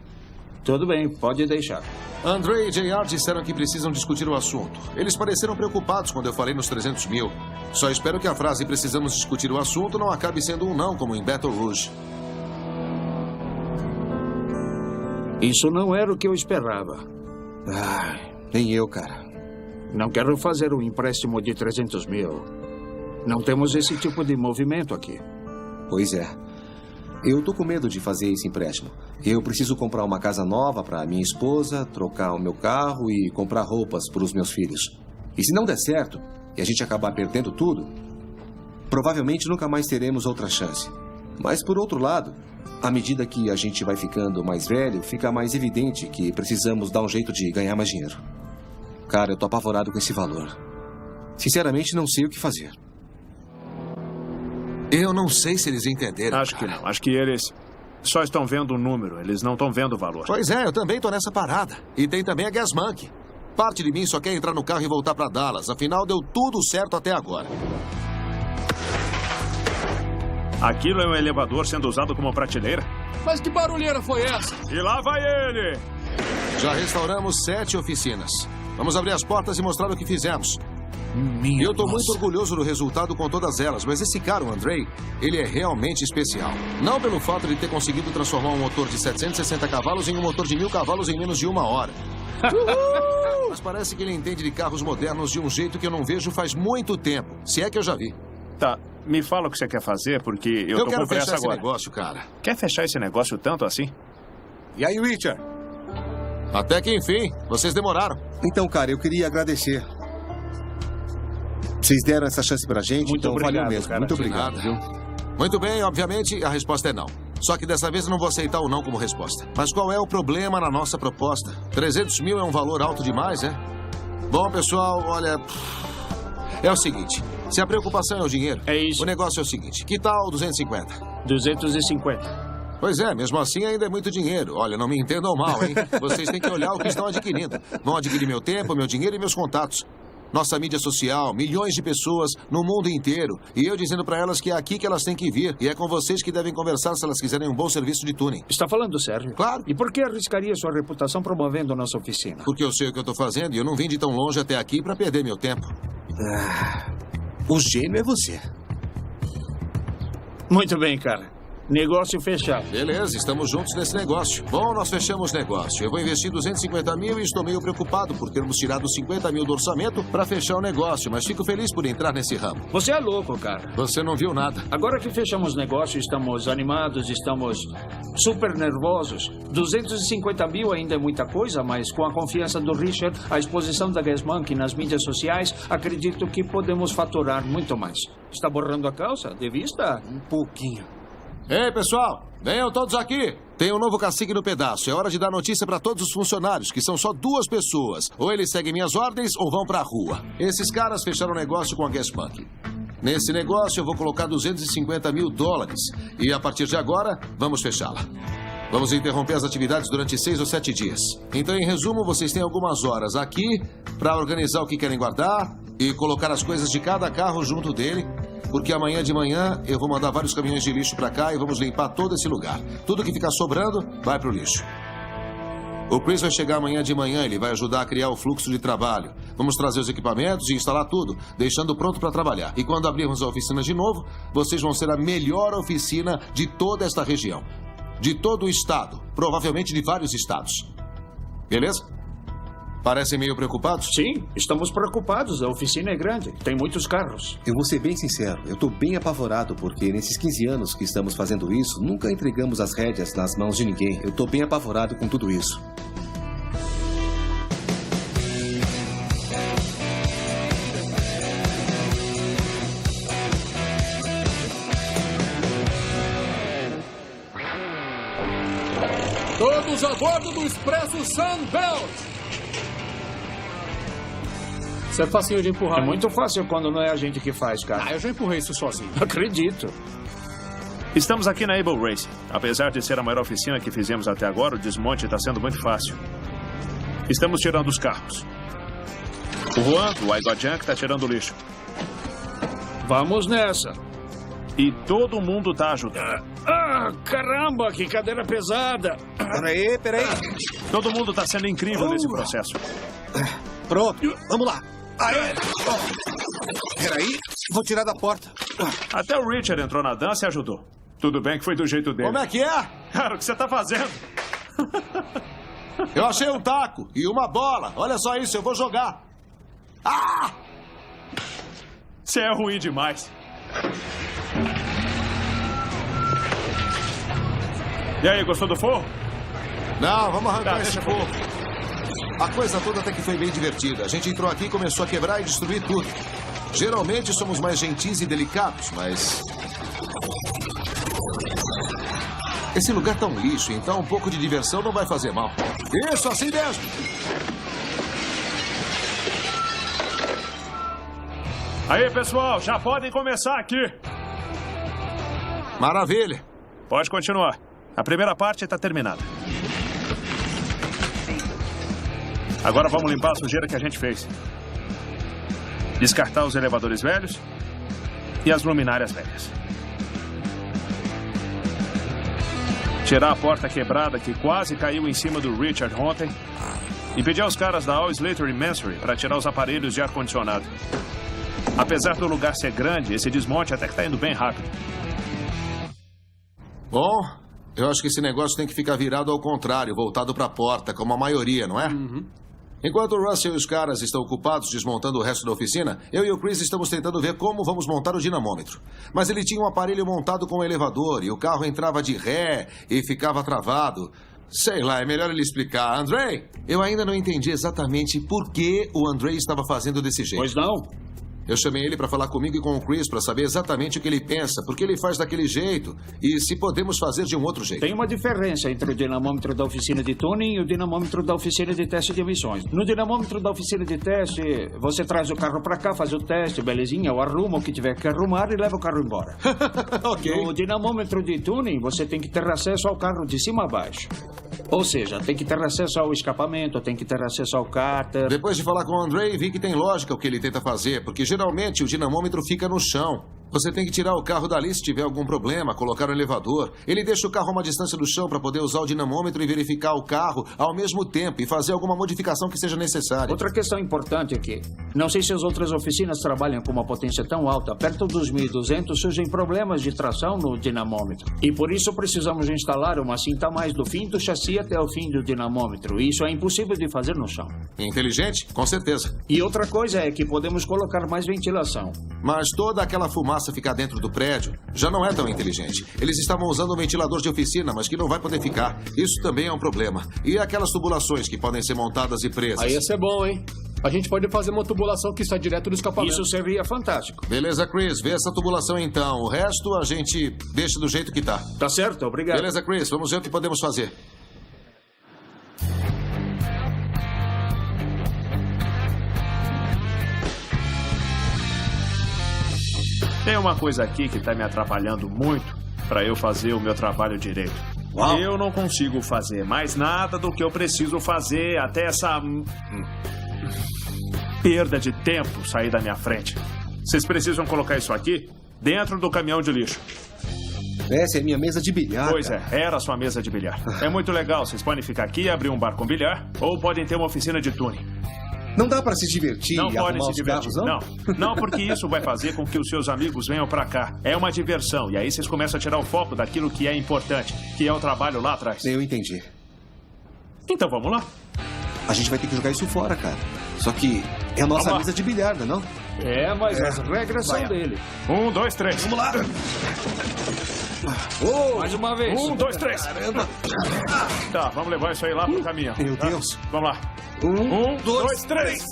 [SPEAKER 12] Tudo bem, pode deixar.
[SPEAKER 2] André e JR disseram que precisam discutir o assunto. Eles pareceram preocupados quando eu falei nos 300 mil. Só espero que a frase "precisamos discutir o assunto" não acabe sendo um não, como em Baton Rouge.
[SPEAKER 12] Isso não era o que eu esperava.
[SPEAKER 4] Nem eu, cara.
[SPEAKER 12] Não quero fazer um empréstimo de 300 mil. Não temos esse tipo de movimento aqui.
[SPEAKER 4] Pois é. Eu tô com medo de fazer esse empréstimo. Eu preciso comprar uma casa nova para minha esposa, trocar o meu carro e comprar roupas para os meus filhos. E se não der certo, e a gente acabar perdendo tudo, provavelmente nunca mais teremos outra chance. Mas, por outro lado, à medida que a gente vai ficando mais velho, fica mais evidente que precisamos dar um jeito de ganhar mais dinheiro. Cara, eu tô apavorado com esse valor. Sinceramente, não sei o que fazer.
[SPEAKER 2] Eu não sei se eles entenderam.
[SPEAKER 3] Acho que não. Acho que eles só estão vendo o número. Eles não estão vendo o valor.
[SPEAKER 2] Pois é, eu também tô nessa parada. E tem também a Gas Monkey. Parte de mim só quer entrar no carro e voltar para Dallas. Afinal, deu tudo certo até agora.
[SPEAKER 3] Aquilo é um elevador sendo usado como prateleira?
[SPEAKER 6] Mas que barulheira foi essa?
[SPEAKER 3] E lá vai ele!
[SPEAKER 2] Já restauramos 7 oficinas. Vamos abrir as portas e mostrar o que fizemos. Eu tô muito orgulhoso do resultado com todas elas, mas esse cara, o André, ele é realmente especial. Não pelo fato de ter conseguido transformar um motor de 760 cavalos em um motor de 1000 cavalos em menos de 1 hora. Mas parece que ele entende de carros modernos de um jeito que eu não vejo faz muito tempo, se é que eu já vi.
[SPEAKER 3] Tá, me fala o que você quer fazer, porque eu tô
[SPEAKER 2] quero
[SPEAKER 3] com pressa
[SPEAKER 2] fechar
[SPEAKER 3] agora.
[SPEAKER 2] esse negócio, cara.
[SPEAKER 3] Quer fechar esse negócio tanto assim?
[SPEAKER 2] E aí, Richard? Até que enfim, vocês demoraram.
[SPEAKER 4] Então, cara, eu queria agradecer. Vocês deram essa chance pra gente,
[SPEAKER 2] Muito
[SPEAKER 4] então
[SPEAKER 2] obrigado,
[SPEAKER 4] valeu mesmo.
[SPEAKER 2] cara.
[SPEAKER 4] Muito
[SPEAKER 2] De
[SPEAKER 4] obrigado,
[SPEAKER 2] nada.
[SPEAKER 4] viu?
[SPEAKER 2] Muito bem, obviamente, a resposta é não. Só que dessa vez eu não vou aceitar o não como resposta. Mas qual é o problema na nossa proposta? 300 mil é um valor alto demais, é? Bom, pessoal, olha... É o seguinte, se a preocupação é o dinheiro...
[SPEAKER 12] É isso.
[SPEAKER 2] O negócio é o seguinte, que tal 250?
[SPEAKER 12] 250.
[SPEAKER 2] Pois é, mesmo assim ainda é muito dinheiro. Olha, não me entendam mal, hein? Vocês têm que olhar o que estão adquirindo. Vão adquirir meu tempo, meu dinheiro e meus contatos. Nossa mídia social, milhões de pessoas no mundo inteiro. E eu dizendo pra elas que é aqui que elas têm que vir. E é com vocês que devem conversar se elas quiserem um bom serviço de tuning.
[SPEAKER 12] Está falando sério?
[SPEAKER 2] Claro.
[SPEAKER 12] E por que arriscaria sua reputação promovendo nossa oficina?
[SPEAKER 2] Porque eu sei o que eu tô fazendo e eu não vim de tão longe até aqui pra perder meu tempo.
[SPEAKER 4] O gênio é você.
[SPEAKER 12] Muito bem, cara. Negócio fechado.
[SPEAKER 2] Beleza, estamos juntos nesse negócio. Bom, nós fechamos negócio. Eu vou investir 250 mil e estou meio preocupado por termos tirado 50 mil do orçamento para fechar o negócio, mas fico feliz por entrar nesse ramo.
[SPEAKER 12] Você é louco, cara.
[SPEAKER 2] Você não viu nada.
[SPEAKER 12] Agora que fechamos negócio, estamos animados, estamos super nervosos. 250 mil ainda é muita coisa, mas com a confiança do Richard, a exposição da Gas Monkey nas mídias sociais, acredito que podemos faturar muito mais. Está borrando a calça? De vista?
[SPEAKER 4] Um pouquinho.
[SPEAKER 2] Ei, pessoal, venham todos aqui. Tem um novo cacique no pedaço. É hora de dar notícia para todos os funcionários, que são só 2 pessoas. Ou eles seguem minhas ordens ou vão pra rua. Esses caras fecharam negócio com a Gas Monkey. Nesse negócio eu vou colocar 250 mil dólares. E a partir de agora, vamos fechá-la. Vamos interromper as atividades durante 6 ou 7 dias. Então, em resumo, vocês têm algumas horas aqui para organizar o que querem guardar e colocar as coisas de cada carro junto dele, porque amanhã de manhã eu vou mandar vários caminhões de lixo para cá e vamos limpar todo esse lugar. Tudo que ficar sobrando vai para o lixo. O Chris vai chegar amanhã de manhã, ele vai ajudar a criar o fluxo de trabalho. Vamos trazer os equipamentos e instalar tudo, deixando pronto para trabalhar. E quando abrirmos a oficina de novo, vocês vão ser a melhor oficina de toda esta região. De todo o estado, provavelmente de vários estados. Beleza? Parecem meio preocupados?
[SPEAKER 12] Sim, estamos preocupados. A oficina é grande, tem muitos carros.
[SPEAKER 4] Eu vou ser bem sincero, eu tô bem apavorado porque nesses 15 anos que estamos fazendo isso, nunca entregamos as rédeas nas mãos de ninguém. Eu tô bem apavorado com tudo isso.
[SPEAKER 6] Todos a bordo do Expresso Sunbelt! Isso é facinho de empurrar.
[SPEAKER 12] É muito fácil quando não é a gente que faz, cara.
[SPEAKER 6] Eu já empurrei isso sozinho.
[SPEAKER 12] Acredito.
[SPEAKER 3] Estamos aqui na Able Racing. Apesar de ser a maior oficina que fizemos até agora, o desmonte está sendo muito fácil. Estamos tirando os carros. O Juan, do I Got Junk, está tirando o lixo.
[SPEAKER 12] Vamos nessa.
[SPEAKER 3] E todo mundo está ajudando.
[SPEAKER 12] Caramba, que cadeira pesada.
[SPEAKER 4] Peraí.
[SPEAKER 3] Todo mundo está sendo incrível nesse processo.
[SPEAKER 4] Pronto, vamos lá. Peraí, vou tirar da porta.
[SPEAKER 3] Até o Richard entrou na dança e ajudou. Tudo bem que foi do jeito dele.
[SPEAKER 2] Como é que é?
[SPEAKER 3] Cara, o que você está fazendo?
[SPEAKER 2] Eu achei um taco e uma bola. Olha só isso, eu vou jogar.
[SPEAKER 3] Você é ruim demais. E aí, gostou do forro?
[SPEAKER 2] Não, vamos arrancar esse
[SPEAKER 3] deixa
[SPEAKER 2] forro. A coisa toda até que foi bem divertida. A gente entrou aqui e começou a quebrar e destruir tudo. Geralmente somos mais gentis e delicados, mas... esse lugar tá um lixo, então um pouco de diversão não vai fazer mal. Isso, assim mesmo!
[SPEAKER 3] Aí, pessoal, já podem começar aqui.
[SPEAKER 2] Maravilha.
[SPEAKER 3] Pode continuar. A primeira parte está terminada. Agora vamos limpar a sujeira que a gente fez. Descartar os elevadores velhos e as luminárias velhas. Tirar a porta quebrada que quase caiu em cima do Richard ontem. E pedir aos caras da All Slater e Mansory para tirar os aparelhos de ar-condicionado. Apesar do lugar ser grande, esse desmonte até que está indo bem rápido.
[SPEAKER 2] Bom, eu acho que esse negócio tem que ficar virado ao contrário, voltado para a porta, como a maioria, não é? Enquanto o Russell e os caras estão ocupados desmontando o resto da oficina, eu e o Chris estamos tentando ver como vamos montar o dinamômetro. Mas ele tinha um aparelho montado com um elevador e o carro entrava de ré e ficava travado. Sei lá, é melhor ele explicar. Andrei, eu ainda não entendi exatamente por que o Andrei estava fazendo desse jeito.
[SPEAKER 12] Pois não?
[SPEAKER 2] Eu chamei ele para falar comigo e com o Chris para saber exatamente o que ele pensa, porque ele faz daquele jeito e se podemos fazer de um outro jeito.
[SPEAKER 12] Tem uma diferença entre o dinamômetro da oficina de tuning e o dinamômetro da oficina de teste de emissões. No dinamômetro da oficina de teste, você traz o carro para cá, faz o teste, belezinha, eu arrumo o que tiver que arrumar e leva o carro embora.
[SPEAKER 2] Ok.
[SPEAKER 12] No dinamômetro de tuning, você tem que ter acesso ao carro de cima a baixo. Ou seja, tem que ter acesso ao escapamento, tem que ter acesso ao cárter.
[SPEAKER 2] Depois de falar com o Andrei, vi que tem lógica o que ele tenta fazer, porque geralmente o dinamômetro fica no chão. Você tem que tirar o carro dali se tiver algum problema, colocar no elevador. Ele deixa o carro a uma distância do chão para poder usar o dinamômetro e verificar o carro ao mesmo tempo e fazer alguma modificação que seja necessária.
[SPEAKER 12] Outra questão importante aqui. Não sei se as outras oficinas trabalham com uma potência tão alta. Perto dos 1.200 surgem problemas de tração no dinamômetro. E por isso precisamos instalar uma cinta a mais do fim do chassi até o fim do dinamômetro. E isso é impossível de fazer no chão.
[SPEAKER 2] Inteligente? Com certeza.
[SPEAKER 12] E outra coisa é que podemos colocar mais ventilação.
[SPEAKER 2] Mas toda aquela fumaça ficar dentro do prédio já não é tão inteligente. Eles estavam usando um ventilador de oficina, mas que não vai poder ficar. Isso também é um problema. E aquelas tubulações que podem ser montadas e presas.
[SPEAKER 6] Aí ia ser bom, hein? A gente pode fazer uma tubulação que está direto do escapamento.
[SPEAKER 12] Isso seria fantástico.
[SPEAKER 2] Beleza, Chris. Vê essa tubulação então. O resto a gente deixa do jeito que tá.
[SPEAKER 12] Tá certo, obrigado.
[SPEAKER 2] Beleza, Chris. Vamos ver o que podemos fazer.
[SPEAKER 3] Tem uma coisa aqui que está me atrapalhando muito para eu fazer o meu trabalho direito.
[SPEAKER 4] Uau.
[SPEAKER 3] Eu não consigo fazer mais nada do que eu preciso fazer até essa perda de tempo sair da minha frente. Vocês precisam colocar isso aqui dentro do caminhão de lixo.
[SPEAKER 4] Essa é minha mesa de bilhar.
[SPEAKER 3] Pois
[SPEAKER 4] cara.
[SPEAKER 3] era a sua mesa de bilhar. É muito legal, vocês podem ficar aqui e abrir um bar com bilhar, ou podem ter uma oficina de tuning.
[SPEAKER 4] Não dá pra se divertir
[SPEAKER 3] Não
[SPEAKER 4] e
[SPEAKER 3] podem
[SPEAKER 4] arrumar
[SPEAKER 3] se
[SPEAKER 4] os
[SPEAKER 3] divertir,
[SPEAKER 4] carros, não?
[SPEAKER 3] Não, porque isso vai fazer com que os seus amigos venham pra cá. É uma diversão, e aí vocês começam a tirar o foco daquilo que é importante, que é o trabalho lá atrás.
[SPEAKER 4] Eu entendi.
[SPEAKER 3] Então vamos lá.
[SPEAKER 4] A gente vai ter que jogar isso fora, cara. Só que é a nossa
[SPEAKER 3] Vamos lá.
[SPEAKER 4] mesa de bilhar, não é não?
[SPEAKER 12] É, mas as regras são dele.
[SPEAKER 3] 1, 2, 3.
[SPEAKER 4] Vamos lá.
[SPEAKER 12] Mais uma vez.
[SPEAKER 3] 1, 2, 3.
[SPEAKER 4] Caramba.
[SPEAKER 3] Tá, vamos levar isso aí lá pro caminhão.
[SPEAKER 4] Meu
[SPEAKER 3] tá?
[SPEAKER 4] Deus.
[SPEAKER 3] Vamos lá. 1, 2, 3.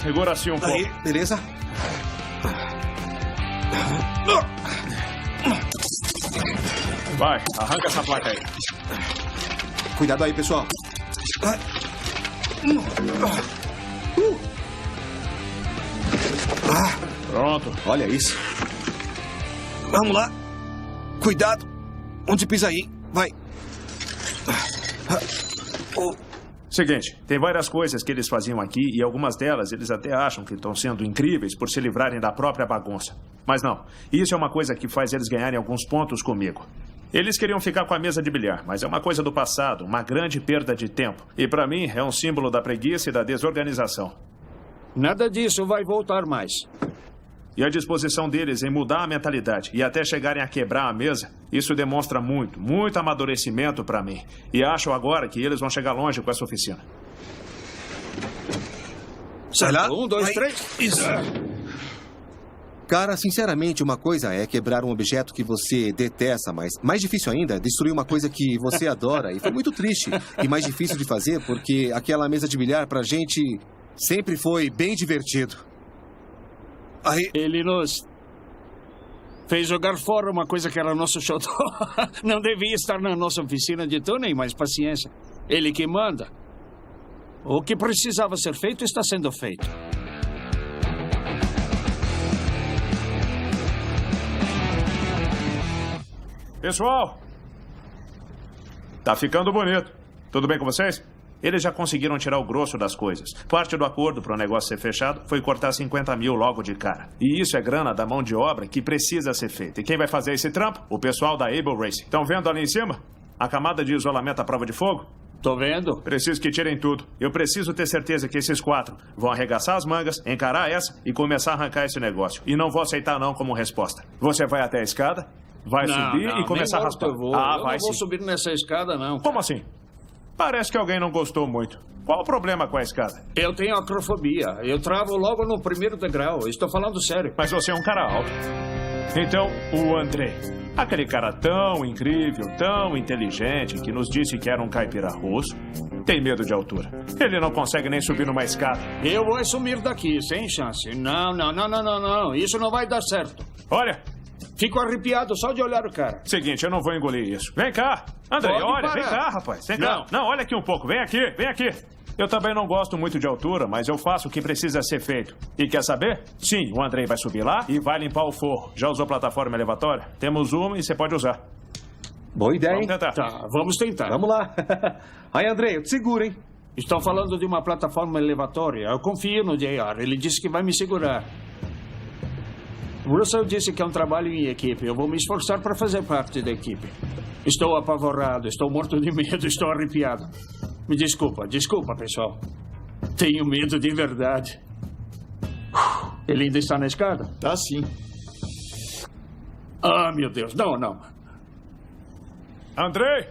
[SPEAKER 3] Segura assim um pouco.
[SPEAKER 4] Aí, beleza?
[SPEAKER 3] Vai, arranca essa placa aí.
[SPEAKER 4] Cuidado aí, pessoal.
[SPEAKER 3] Pronto.
[SPEAKER 4] Olha isso. Vamos lá. Cuidado. Onde pisa aí? Vai.
[SPEAKER 3] Seguinte, tem várias coisas que eles faziam aqui e algumas delas eles até acham que estão sendo incríveis por se livrarem da própria bagunça. Mas não, isso é uma coisa que faz eles ganharem alguns pontos comigo. Eles queriam ficar com a mesa de bilhar, mas é uma coisa do passado, uma grande perda de tempo. E pra mim é um símbolo da preguiça e da desorganização.
[SPEAKER 12] Nada disso vai voltar mais.
[SPEAKER 3] E a disposição deles em mudar a mentalidade e até chegarem a quebrar a mesa, isso demonstra muito amadurecimento pra mim. E acho agora que eles vão chegar longe com essa oficina.
[SPEAKER 4] Sai lá.
[SPEAKER 12] 1, 2,
[SPEAKER 4] Vai.
[SPEAKER 12] 3.
[SPEAKER 4] Isso. Cara, sinceramente, uma coisa é quebrar um objeto que você detesta, mas mais difícil ainda é destruir uma coisa que você adora. E foi muito triste e mais difícil de fazer porque aquela mesa de bilhar pra gente sempre foi bem divertido. Aí...
[SPEAKER 12] Ele nos fez jogar fora uma coisa que era nosso xodó. Não devia estar na nossa oficina de tuning, mas paciência. Ele que manda. O que precisava ser feito está sendo feito.
[SPEAKER 3] Pessoal, tá ficando bonito. Tudo bem com vocês? Eles já conseguiram tirar o grosso das coisas. Parte do acordo para o negócio ser fechado foi cortar 50 mil logo de cara. E isso é grana da mão de obra que precisa ser feita. E quem vai fazer esse trampo? O pessoal da Able Racing. Estão vendo ali em cima? A camada de isolamento à prova de fogo?
[SPEAKER 12] Tô vendo.
[SPEAKER 3] Preciso que tirem tudo. Eu preciso ter certeza que esses 4 vão arregaçar as mangas, encarar essa e começar a arrancar esse negócio. E não vou aceitar não como resposta. Você vai até a escada, vai subir e começar a raspar.
[SPEAKER 12] Eu vou
[SPEAKER 3] Vai
[SPEAKER 12] não vou
[SPEAKER 3] sim.
[SPEAKER 12] subir nessa escada, não.
[SPEAKER 3] Como assim? Parece que alguém não gostou muito. Qual o problema com a escada?
[SPEAKER 12] Eu tenho acrofobia. Eu travo logo no primeiro degrau. Estou falando sério.
[SPEAKER 3] Mas você é um cara alto. Então, o Andrei, aquele cara tão incrível, tão inteligente, que nos disse que era um caipira russo, tem medo de altura. Ele não consegue nem subir numa escada.
[SPEAKER 12] Eu vou sumir daqui, sem chance. Não. Isso não vai dar certo.
[SPEAKER 3] Olha,
[SPEAKER 12] fico arrepiado só de olhar o cara.
[SPEAKER 3] Seguinte, eu não vou engolir isso. Vem cá. Andrei,
[SPEAKER 12] Pode
[SPEAKER 3] olha,
[SPEAKER 12] parar.
[SPEAKER 3] vem cá, rapaz. Vem cá. Não, olha aqui um pouco. Vem aqui. Eu também não gosto muito de altura, mas eu faço o que precisa ser feito. E quer saber? Sim, o Andrei vai subir lá e vai limpar o forro. Já usou plataforma elevatória? Temos uma e você pode usar.
[SPEAKER 4] Boa ideia,
[SPEAKER 3] Vamos
[SPEAKER 4] hein?
[SPEAKER 3] tentar.
[SPEAKER 12] Tá, vamos tentar.
[SPEAKER 4] Vamos lá. Aí, Andrei, eu te seguro, hein?
[SPEAKER 12] Estão falando de uma plataforma elevatória. Eu confio no JR. Ele disse que vai me segurar. Russell disse que é um trabalho em equipe. Eu vou me esforçar para fazer parte da equipe. Estou apavorado, estou morto de medo, estou arrepiado. Me desculpa, pessoal. Tenho medo de verdade. Ele ainda está na escada?
[SPEAKER 6] Tá sim.
[SPEAKER 12] Ah, meu Deus. Não.
[SPEAKER 3] Andrei!